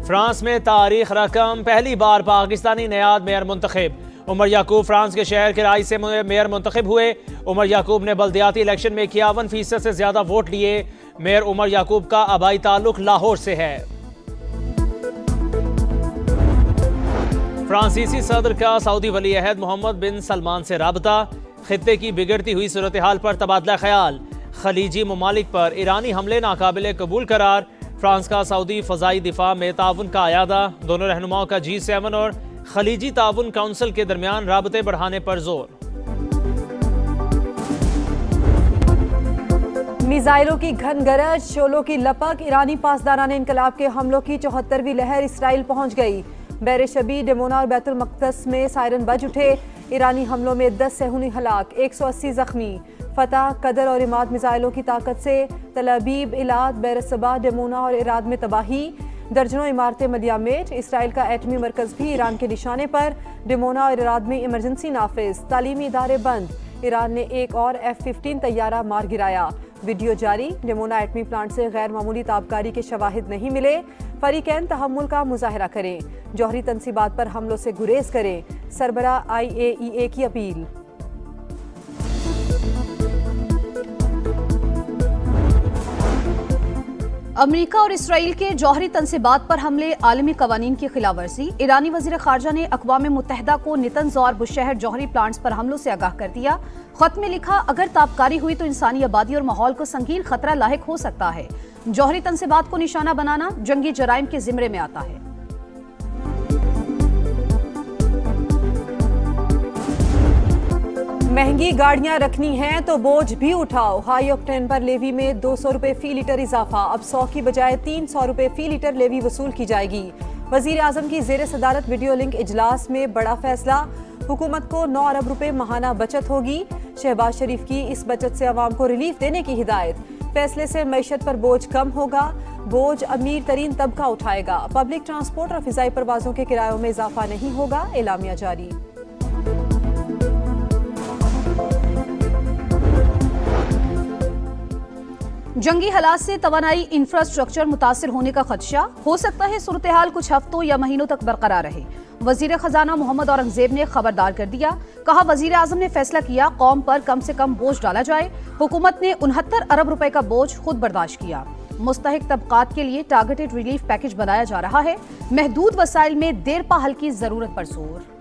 France में तारीख रकम, पहली बार पाकिस्तानी नयाद मेयर मुंतखब। उमर याकूब फ्रांस के शहर कराची से मेयर मुंतखब हुए। उमर याकूब ने बल्दियाती इलेक्शन में 51% से ज्यादा वोट लिए। मेयर उमर याकूब का आबाई ताल्लुक लाहौर से है। फ्रांसीसी सदर का सऊदी वली अहद मोहम्मद बिन सलमान से राबता, खित्ते की बिगड़ती हुई सूरत हाल पर तबादला ख्याल। खलीजी ममालिक पर ईरानी हमले नाकाबिले कबूल करार। फ्रांस का सऊदी फ़ज़ाई दिफा में ताउन का अयादा। दोनों रहनुमाओं का G7 और खलीजी ताउन काउंसिल के दरमियान राबते बढ़ाने पर जोर। मिसाइलों की घन गरज, शोलों की लपक, ईरानी पासदारान इनकलाब के हमलों की 74वीं लहर इसराइल पहुंच गई। बैर शबी, डेमोना और बैतुल मक़दस में सायरन बज उठे। ईरानी हमलों में 10 सहूनी हलाक, 180 जख्मी। फतह, कदर और इमाद मिसाइलों की ताकत से तल अबीब, इलाद, बैर सबा, डेमोना और इराद में तबाही। दर्जनों इमारतें मलियामेट। इसराइल का एटमी मरकज भी ईरान के निशाने पर। डेमोना और इराद में इमरजेंसी नाफिज, तालीमी इदारे बंद। ईरान ने एक और F-15 तैयारा मार गिराया। वीडियो जारी। डेमोना एटमी प्लांट से गैर मामूली ताबकारी के शवाहिद नहीं मिले। फरीकैन तहम्मुल का मुजाहरा करें, जौहरी तनसीबात पर हमलों से गुरेज करें। सरबरा IAEA की अपील। अमेरिका और इसराइल के जौहरी तनसीबात पर हमले, आलमी कवानीन की खिलाफ वर्जी। ईरानी वज़ीर ख़ारजा ने अक़वाम मुत्तहिदा को नितंज़ और बुशहर जौहरी प्लांट्स पर हमलों से आगाह कर दिया। ख़त में लिखा, अगर ताबकारी हुई तो इंसानी आबादी और माहौल को संगीन खतरा लाहिक हो सकता है। जौहरी तनसीबात को निशाना बनाना जंगी जराइम के जिम्मे में आता है। महंगी गाड़ियां रखनी हैं तो बोझ भी उठाओ। हाई ऑक्टेन पर लेवी में 200 रुपए फी लीटर इजाफा। अब 100 की बजाय 300 रुपए फी लीटर लेवी वसूल की जाएगी। वजीर आजम की जेर सदारत वीडियो लिंक इजलास में बड़ा फैसला। हुकूमत को 9 अरब रुपए माहाना बचत होगी। शहबाज शरीफ की इस बचत से अवाम को रिलीफ देने की हिदायत। फैसले से मईशत पर बोझ कम होगा। बोझ अमीर तरीन तबका उठाएगा। पब्लिक ट्रांसपोर्ट और फिजाई परवाजों के किरायों में इजाफा नहीं होगा। एलामिया जारी। जंगी हालात से तवानाई इंफ्रास्ट्रक्चर मुतासिर होने का खदशा। हो सकता है सूरत हाल कुछ हफ्तों या महीनों तक बरकरार रहे। वजीर खजाना मोहम्मद औरंगजेब ने खबरदार कर दिया। कहा, वजीर आजम ने फैसला किया कौम पर कम से कम बोझ डाला जाए। हुकूमत ने 69 अरब रुपए का बोझ खुद बर्दाश्त किया। मुस्तहिक तबकात के लिए टारगेटेड रिलीफ पैकेज बनाया जा रहा है। महदूद वसाइल में देरपा हल की जरूरत पर जोर।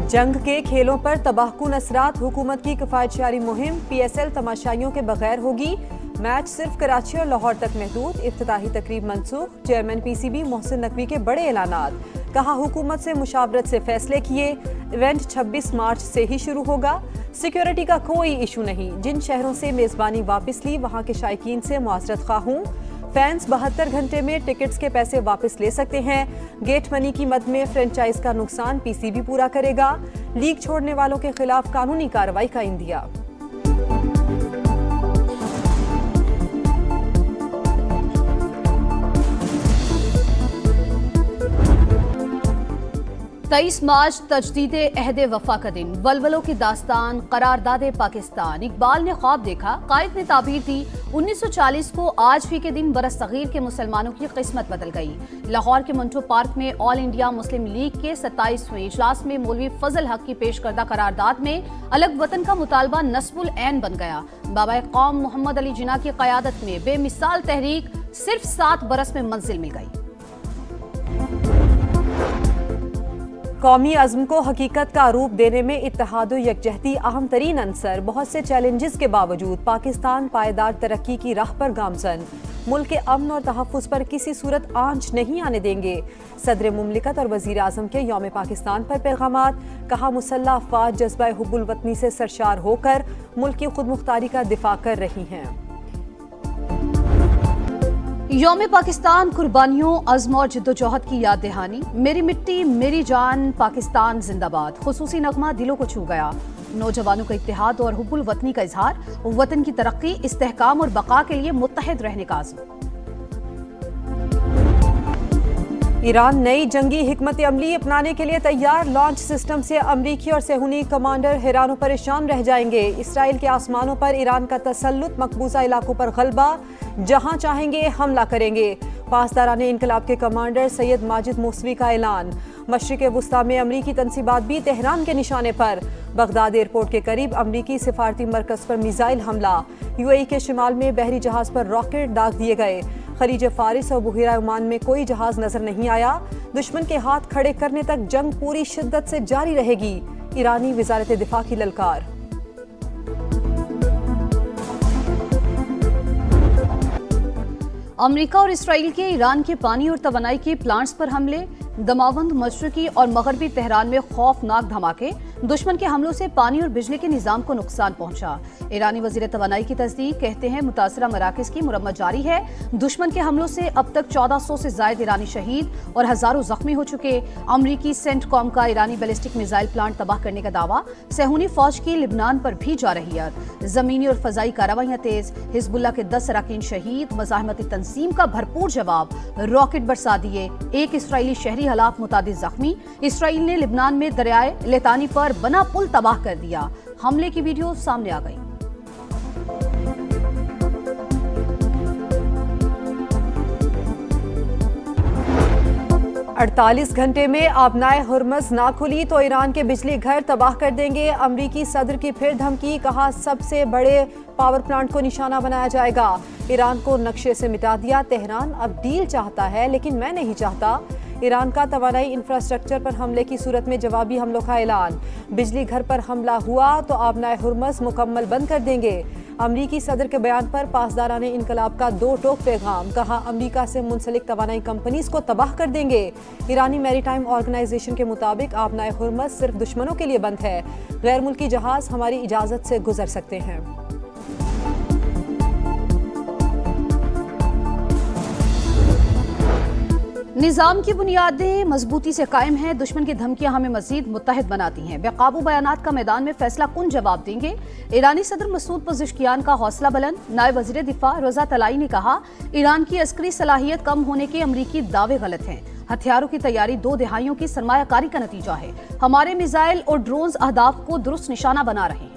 जंग के खेलों पर तबाहकुन असरात, हुकूमत की किफायतशारी मुहिम। PSL तमाशाइयों के बगैर होगी। मैच सिर्फ कराची और लाहौर तक महदूद। इफ्तिताही तकरीब मनसूख। चेयरमैन PCB मोहसिन नकवी के बड़े ऐलानात। कहा, हुकूमत से मुशावरत से फैसले किए। इवेंट 26 मार्च से ही शुरू होगा। सिक्योरिटी का कोई इशू नहीं। जिन शहरों से मेजबानी वापस ली वहाँ के शायकीन से मुआसरत खा हूँ। फैंस 72 घंटे में टिकट्स के पैसे वापस ले सकते हैं। गेट मनी की मद में फ्रेंचाइज का नुकसान PCB पूरा करेगा। लीग छोड़ने वालों के खिलाफ कानूनी कार्रवाई का इंदिया। तेईस मार्च तजदीद अहद वफा का दिन। वलवलों की दास्तान, करारदाद पाकिस्तान। इकबाल ने ख्वाब देखा, कायद ने ताबीर दी। 1940 को आज ही के दिन बरस सगीर के मुसलमानों की किस्मत बदल गई। लाहौर के मंटो पार्क में ऑल इंडिया मुस्लिम लीग के 27वें इजलास में मौलवी फजल हक की पेश करदा करारदाद में अलग वतन का मुतालबा नस्बुल ऐन बन गया। बाबा कौम मोहम्मद अली जिन्ना की क़यादत में बेमिसाल तहरीक सिर्फ 7 बरस में मंजिल मिल गई। कौमी अज़्म को हकीकत का रूप देने में इत्तेहाद व यकजहती अहम तरीन अंसर। बहुत से चैलेंजेस के बावजूद पाकिस्तान पायदार तरक्की की राह पर गामजन। मुल्क के अमन और तहफ़्फ़ुज़ पर किसी सूरत आंच नहीं आने देंगे। सदर मुमलिकत और वज़ीर आज़म के यौम पाकिस्तान पर पैगामात। कहा, मुसल्लह अफ़वाज जज्बा हुब्बुल वतनी से सरशार होकर मुल्क की खुद मुख्तारी का दिफा कर रही हैं। यौम पाकिस्तान, कुर्बानियों, अज़्म और जिद्दोजहद की याद दहानी। मेरी मिट्टी मेरी जान, पाकिस्तान जिंदाबाद। खुसूसी नगमा दिलों को छू गया। नौजवानों का इत्तेहाद और हुब्बुल वतनी का इजहार। वतन की तरक्की, इस्तेहकाम और बका के लिए मुत्तहिद रहने का आज़म। ईरान नई जंगी हिकमत अमली अपनाने के लिए तैयार। लॉन्च सिस्टम से अमरीकी और सेहूनी कमांडर हैरान परेशान रह जाएंगे। इसराइल के आसमानों पर ईरान का तसल्लुत, मकबूजा इलाकों पर गलबा, जहां चाहेंगे हमला करेंगे। पासदारान इनकलाब के कमांडर सैयद माजिद मौसवी का ऐलान। मशरिक़ वुस्ता में अमरीकी तनसीबात भी तेहरान के निशाने पर। बगदाद एयरपोर्ट के करीब अमरीकी सिफारती मरकज़ पर मिसाइल हमला। यूएई के शिमाल में बहरी जहाज पर रॉकेट दाग दिए गए। खलीज फारिस और बुहिरा ओमान में कोई जहाज नजर नहीं आया। दुश्मन के हाथ खड़े करने तक जंग पूरी शिद्दत से जारी रहेगी। ईरानी वज़ारत दिफा की ललकार। अमेरिका और इसराइल के ईरान के पानी और तवानाई के प्लांट्स पर हमले। दमावंद, मशरकी और मगरबी तेहरान में खौफनाक धमाके। दुश्मन के हमलों से पानी और बिजली के निजाम को नुकसान पहुंचा। ईरानी वजीर तवानाई की तस्दीक, कहते हैं मुतासरा मराकज की मुरम्मत जारी है। दुश्मन के हमलों से अब तक 1400 से जायद ईरानी शहीद और हजारों जख्मी हो चुके। अमरीकी सेंटकॉम का ईरानी बैलिस्टिक मिसाइल प्लांट तबाह करने का दावा। सेहूनी फौज की लिबनान पर भी जा रही है। जमीनी और फजाई कार्रवाइयां तेज। हिजबुल्लाह के 10 अरकान शहीद। मज़ाहमती तंजीम का भरपूर जवाब। रॉकेट बरसा दिए। एक इसराइली शहरी हलाक, मुतादिद जख्मी। इसराइल ने लिबनान में दरियाए लेतानी पर बना पुल तबाह कर दिया। हमले की वीडियो सामने आ गई। अड़तालीस घंटे में आबनाए हुर्मज़ ना खुली तो ईरान के बिजली घर तबाह कर देंगे। अमरीकी सदर की फिर धमकी। कहा सबसे बड़े पावर प्लांट को निशाना बनाया जाएगा। ईरान को नक्शे से मिटा दिया। तेहरान अब डील चाहता है लेकिन मैं नहीं चाहता। ईरान का तवानाई इंफ्रास्ट्रक्चर पर हमले की सूरत में जवाबी हमलों का ऐलान। बिजली घर पर हमला हुआ तो आबनाए हुर्मज़ मुकम्मल बंद कर देंगे। अमरीकी सदर के बयान पर पासदारान इनकलाब का दो टोक पैगाम। कहा अमरीका से मुंसलिक तवानाई कंपनीज को तबाह कर देंगे। ईरानी मैरीटाइम ऑर्गेनाइजेशन के मुताबिक आबनाए हुर्मज़ सिर्फ दुश्मनों के लिए बंद है। गैर मुल्की जहाज हमारी इजाज़त से गुजर सकते हैं। निजाम की बुनियादें मजबूती से कायम हैं। दुश्मन की धमकियां हमें मजीद मुत्तहिद बनाती हैं। बेकाबू बयानात का मैदान में फैसला कुन जवाब देंगे। ईरानी सदर मसूद पज़ेश्कियान का हौसला बुलंद। नायब वज़ीर दिफा रज़ा तलाई ने कहा ईरान की अस्करी सलाहियत कम होने के अमरीकी दावे गलत हैं। हथियारों की तैयारी 2 दहाइयों की सरमायाकारी का नतीजा है। हमारे मिसाइल और ड्रोन्स अहदाफ को दुरुस्त निशाना बना रहे हैं।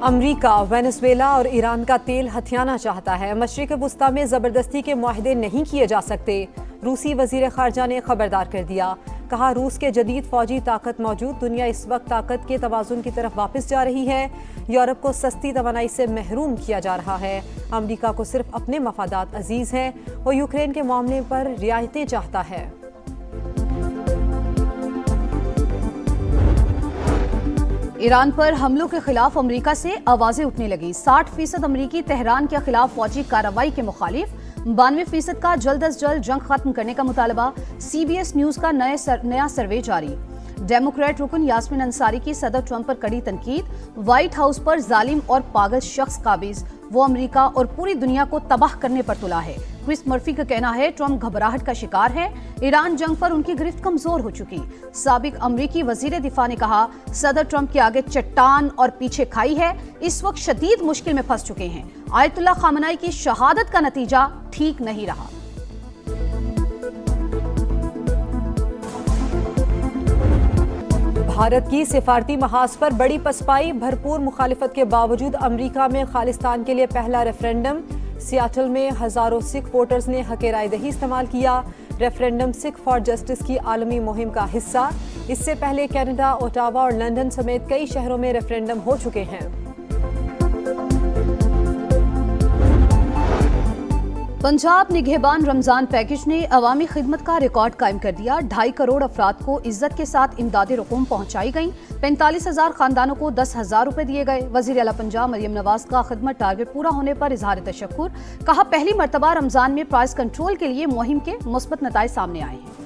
अमरीका वेनेजुएला और ईरान का तेल हथियाना चाहता है। मशरिक़ वुस्ता में ज़बरदस्ती के मुआहदे नहीं किए जा सकते। रूसी वज़ीर ख़ारजा ने खबरदार कर दिया। कहा रूस के जदीद फ़ौजी ताकत मौजूद दुनिया इस वक्त ताकत के तवाज़ुन की तरफ वापस जा रही है। यूरोप को सस्ती तवानाई से महरूम किया जा रहा है। अमरीका को सिर्फ अपने मफादात अजीज़ हैं। वो यूक्रेन के मामले पर रियायतें चाहता है। ईरान पर हमलों के खिलाफ अमेरिका से आवाजें उठने लगी। 60% अमरीकी तेहरान के खिलाफ फौजी कार्रवाई के मुखालिफ। 92% का जल्द अज जल्द जंग खत्म करने का मुतालबा। CBS न्यूज का नया सर्वे जारी। डेमोक्रेट रुकन यास्मीन अंसारी की सदर ट्रंप पर कड़ी तनकीद। व्हाइट हाउस पर जालिम और पागल शख्स काबिज। वो अमेरिका और पूरी दुनिया को तबाह करने पर तुला है। क्रिस मर्फी का कहना है ट्रंप घबराहट का शिकार है। ईरान जंग पर उनकी गिरफ्त कमजोर हो चुकी। साबिक अमरीकी वजीर दिफा ने कहा सदर ट्रंप के आगे चट्टान और पीछे खाई है। इस वक्त शदीद मुश्किल में फंस चुके हैं। आयतुल्लाह खामनाई की शहादत का नतीजा ठीक नहीं रहा। भारत की सिफारती महाज पर बड़ी पसपाई। भरपूर मुखालिफत के बावजूद अमरीका में खालिस्तान के लिए पहला रेफरेंडम। सियाटल में हजारों सिख वोटर्स ने हक़ राय दही इस्तेमाल किया। रेफरेंडम सिख फॉर जस्टिस की आलमी मुहिम का हिस्सा। इससे पहले कनाडा, ओटावा और लंदन समेत कई शहरों में रेफरेंडम हो चुके हैं। पंजाब निगहबान रमजान पैकेज ने अवामी खिदमत का रिकॉर्ड कायम कर दिया। 2.5 करोड़ अफराद को इज्जत के साथ इमदादी रकूम पहुंचाई गई। 45,000 खानदानों को 10,000 रुपए दिए गए। वजीर आला पंजाब मरियम नवाज का खिदमत टारगेट पूरा होने पर इजहार तशक्कुर। कहा पहली मरतबा रमजान में प्राइस कंट्रोल के लिए मुहिम के मुस्बत नताइज सामने आए हैं।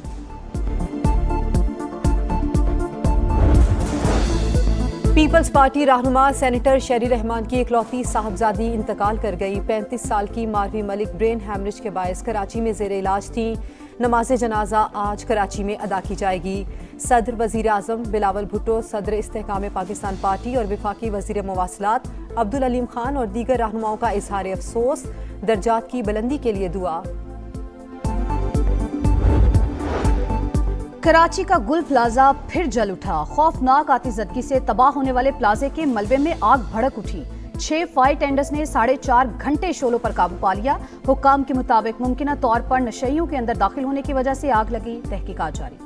पीपल्स पार्टी रहनुमा सेनेटर शेरी रहमान की इकलौती साहबजादी इंतकाल कर गई। 35 साल की मारवी मलिक ब्रेन हैमरेज के बायस कराची में जेर इलाज थी। नमाज जनाजा आज कराची में अदा की जाएगी। सदर वजीर आजम बिलावल भुट्टो, सदर इस्तेहकाम पाकिस्तान पार्टी और वफाकी वजीर मवासलात अब्दुल अलीम खान और दीगर रहनुमाओं का इजहार अफसोस, दर्जात की बुलंदी के लिए दुआ। कराची का गुल प्लाजा फिर जल उठा। खौफनाक आतिशबाजी से तबाह होने वाले प्लाजे के मलबे में आग भड़क उठी। 6 फायर टेंडर्स ने 4.5 घंटे शोलों पर काबू पा लिया। हुक्काम के मुताबिक मुमकिना तौर पर नशइयों के अंदर दाखिल होने की वजह से आग लगी। तहकीकात जारी।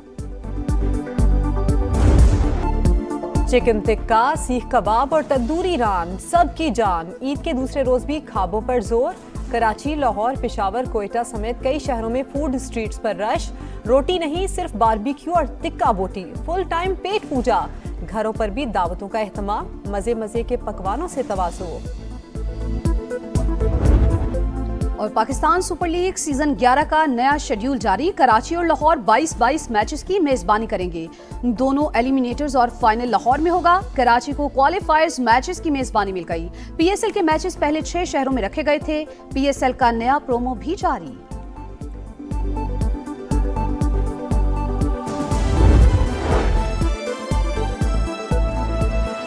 चिकन टिक्का, सीख कबाब और तंदूरी नान, सबकी जान। ईद के दूसरे रोज भी खाबों पर जोर। कराची, लाहौर, पेशावर, कोयटा समेत कई शहरों में फूड स्ट्रीट्स पर रश। रोटी नहीं, सिर्फ बारबेक्यू और टिक्का बोटी। फुल टाइम पेट पूजा। घरों पर भी दावतों का एहतमाम। मजे मजे के पकवानों से तवाज़ो। और पाकिस्तान सुपर लीग सीजन 11 का नया शेड्यूल जारी। कराची और लाहौर 22-22 मैचेस की मेजबानी करेंगे। दोनों एलिमिनेटर्स और फाइनल लाहौर में होगा। कराची को क्वालिफायर्स मैचेस की मेजबानी मिल गई। पीएसएल के मैचेस पहले 6 शहरों में रखे गए थे। पीएसएल का नया प्रोमो भी जारी।